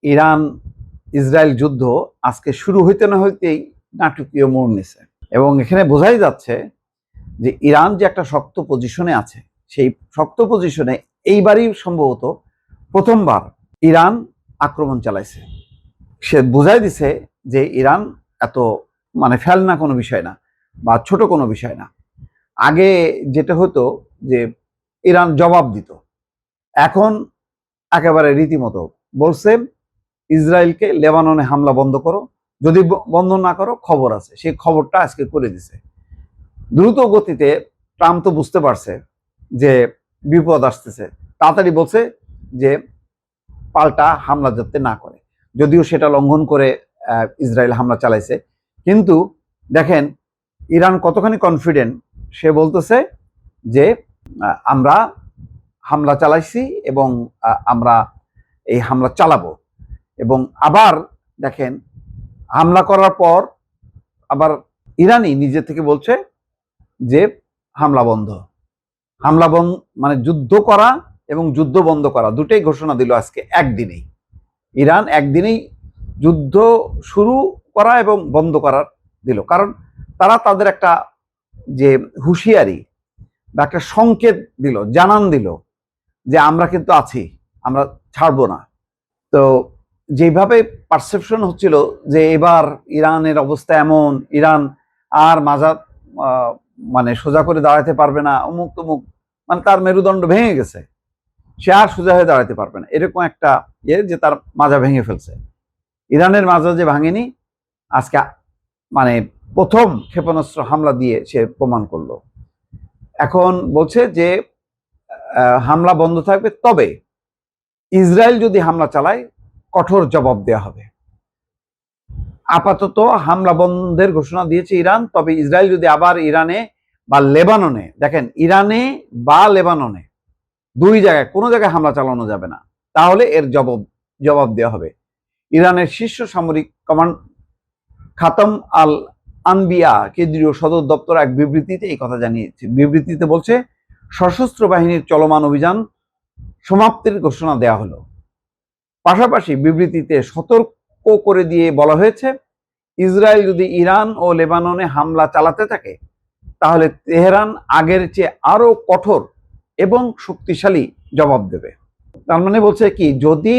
Iran Israel যুদ্ধ আজকে শুরু হইতে না হইতেই নাটকীয় মোড় নিছে এবং এখানে বোঝাই যাচ্ছে যে ইরান যে একটা শক্ত পজিশনে আছে, সেই শক্ত পজিশনে এইবারই সম্ভবত প্রথমবার ইরান আক্রমণ চালাইছে। সে বোঝাই দিছে যে ইরান এত ফেলনা কোনো বিষয় না বা ছোট কোনো বিষয় না। আগে যেটা হতো যে ইরান জবাব দিত, এখন একেবারে রীতিমতো বলছে ইসরায়েলকে লেবাননে হামলা বন্ধ করো, যদি বন্ধ না করো খবর আছে। সেই খবরটা আজকে করে দিছে দ্রুত গতিতে। ট্রাম্প তো বুঝতে পারছে যে বিপদ আসতেছে, তাড়াতাড়ি বলছে যে পাল্টা হামলা যাতে না করে, যদিও সেটা লঙ্ঘন করে ইসরায়েল হামলা চালাইছে। কিন্তু দেখেন ইরান কতখানি কনফিডেন্ট, সে বলতেছে যে আমরা হামলা চালাইছি এবং আমরা এই হামলা চালাবো। এবং আবার দেখেন হামলা করার পর আবার ইরানই নিজে থেকে বলছে যে হামলা বন্ধ, যুদ্ধ করা এবং যুদ্ধ বন্ধ করা দুটোই ঘোষণা দিল আজকে একদিনেই। ইরান একদিনেই যুদ্ধ শুরু করা এবং বন্ধ করার দিল, কারণ তারা তাদের একটা যে হুঁশিয়ারি বা একটা সংকেত দিল, জানান দিল যে আমরা কিন্তু আছি, আমরা ছাড়বো না। তো যেভাবে পারসেপশন হচ্ছিল যে এবার ইরানের অবস্থা এমন, ইরান আর মাজা সোজা করে দাঁড়াতে পারবে না, অমুক তমুক, তার মেরুদণ্ড ভেঙে গেছে, সে আর সোজা হয়ে দাঁড়াতে পারবে না, এরকম একটা যে তার মাজা ভেঙে ফেলছে। ইরানের মাজা যে ভাঙেনি, আজকে প্রথম ক্ষেপণাস্ত্র হামলা দিয়ে সে প্রমাণ করলো। এখন বলছে যে হামলা বন্ধ থাকবে, তবে ইসরায়েল যদি হামলা চালায় কঠোর জবাব দেওয়া হবে। আপাতত হামলা বন্ধের ঘোষণা দিয়েছে ইরান, তবে ইসরায়েল যদি আবার ইরানে বা লেবাননে, দেখেন ইরানে বা লেবাননে দুই জায়গায় কোনো জায়গায় হামলা চালানো যাবে না, তাহলে এর জবাব দেওয়া হবে। ইরানের শীর্ষ সামরিক কমান্ড খাতম আল আনবিয়া কেন্দ্রীয় সদর দপ্তর এক বিবৃতিতে এই কথা জানিয়েছে। বিবৃতিতে বলছে সশস্ত্র বাহিনীর চলমান অভিযান সমাপ্তির ঘোষণা দেওয়া হলো। পাশাপাশি বিবৃতিতে সতর্ক করে দিয়ে বলা হয়েছে ইসরায়েল যদি ইরান ও লেবাননে হামলা চালাতে থাকে তাহলে তেহরান আগের চেয়ে আরো কঠোর এবং শক্তিশালী জবাব দেবে। তার মানে বলছে কি, যদি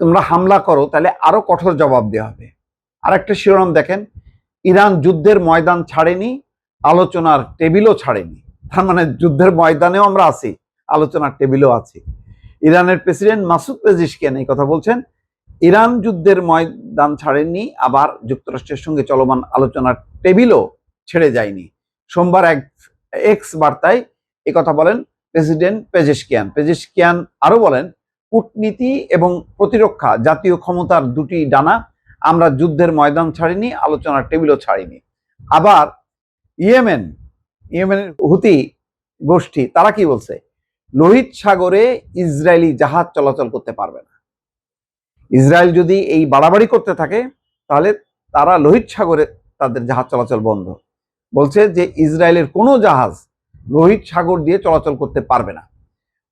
তোমরা হামলা করো তাহলে আরো কঠোর জবাব দেওয়া হবে। আর একটা শিরোনাম দেখেন, ইরান যুদ্ধের ময়দান ছাড়েনি, আলোচনার টেবিলও ছাড়েনি। তার মানে যুদ্ধের ময়দানেও আমরা আছি, আলোচনার টেবিলও আছি। ইরানের প্রেসিডেন্ট মাসুদ পেজিশকিয়ান এই কথা বলছেন, ইরান যুদ্ধের ময়দান ছাড়েননি, আবার যুক্তরাষ্ট্রের সঙ্গে চলমান আলোচনার টেবিলও ছেড়ে যায়নি। সোমবার এক এক্স বার্তায় এই কথা বলেন প্রেসিডেন্ট পেজিশকিয়ান। পেজিশকিয়ান আরো বলেন, কূটনীতি এবং প্রতিরক্ষা জাতীয় ক্ষমতার দুটি ডানা, আমরা যুদ্ধের ময়দান ছাড়িনি, আলোচনার টেবিলও ছাড়িনি। আবার ইয়েমেনের হুতি গোষ্ঠী তারা কি বলছে, লোহিত সাগরে ইসরায়েলি জাহাজ চলাচল করতে পারবে না। ইসরায়েল যদি এই বাড়াবাড়ি করতে থাকে তাহলে তারা লোহিত সাগরে তাদের জাহাজ চলাচল বন্ধ। বলছে যে ইসরায়েলের কোনো জাহাজ লোহিত সাগর দিয়ে চলাচল করতে পারবে না।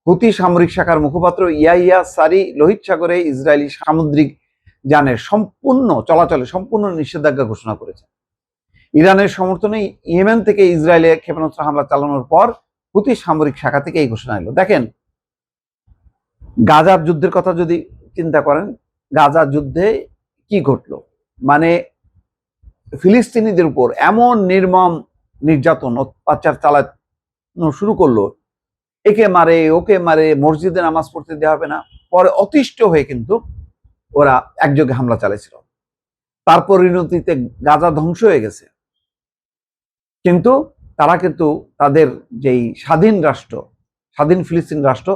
হুতি সামরিক শাখার মুখপাত্র ইয়াহিয়া সারি লোহিত সাগরে ইসরায়েলি সামুদ্রিক যানের চলাচলে সম্পূর্ণ নিষেধাজ্ঞা ঘোষণা করেছে। ইরানের সমর্থনে ইয়েমেন থেকে ইসরায়েলে ক্ষেপণাস্ত্র হামলা চালানোর পর হুতি সামরিক শাখা থেকে এই ঘোষণা এলো। দেখেন গাজার যুদ্ধের কথা যদি চিন্তা করেন, গাজা যুদ্ধে কি ঘটলো, ফিলিস্তিনিদের উপর এমন নির্মম নির্যাতন অত্যাচার চালানো শুরু করলো, একে মারে ওকে মারে, মসজিদে নামাজ পড়তে দেওয়া হবে না। পরে অতিষ্ঠ হয়ে কিন্তু ওরা একযোগে হামলা চালিয়েছিল, তার পরিণতিতে গাজা ধ্বংস হয়ে গেছে। কিন্তু তারা কিন্তু তাদের যেই স্বাধীন ফিলিস্তিন রাষ্ট্র,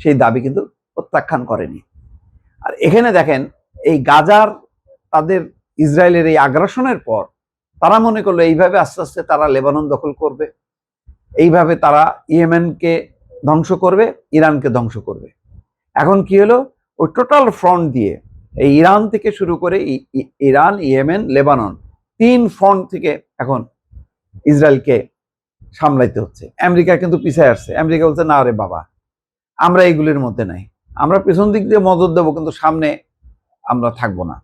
সেই দাবি কিন্তু প্রত্যাখ্যান করেনি। আর এখানে দেখেন এই গাজার তাদের ইসরায়েলের এই আগ্রাসনের পর তারা মনে করলো এইভাবে আস্তে আস্তে তারা লেবানন দখল করবে, এইভাবে তারা ইয়েমেনকে ধ্বংস করবে, ইরানকে ধ্বংস করবে। এখন কি হলো, ওই টোটাল ফ্রন্ট দিয়ে এই ইরান থেকে শুরু করে ইরান, ইয়েমেন, লেবানন, 3 ফ্রন্ট থেকে এখন ইসরায়েলকে সামলাইতে হচ্ছে। আমেরিকা কিন্তু পিছিয়ে আসছে। আমেরিকা বলছে না রে বাবা, আমরা এইগুলির মধ্যে নাই, আমরা পেছন দিক দিয়ে মদত দেবো, কিন্তু সামনে আমরা থাকবো না।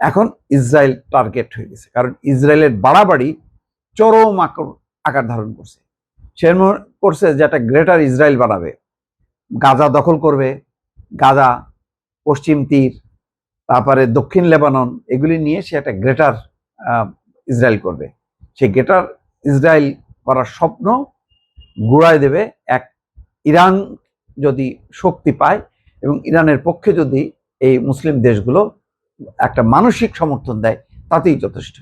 এখন ইসরায়েল টার্গেট হয়ে গেছে, কারণ ইসরায়েলের বাড়াবাড়ি চরম আকার ধারণ করছে। সে করছে যে একটা গ্রেটার ইসরায়েল বানাবে, গাজা দখল করবে, গাজা, পশ্চিম তীর, তারপরে দক্ষিণ লেবানন, এগুলি নিয়ে সে একটা গ্রেটার ইসরায়েল করবে। সে গ্রেটার ইসরায়েল করার স্বপ্ন গুড়ায় দেবে এক ইরান যদি শক্তি পায়, এবং ইরানের পক্ষে যদি এই মুসলিম দেশগুলো একটা মানসিক সমর্থন দেয়, তাতেই যথেষ্ট।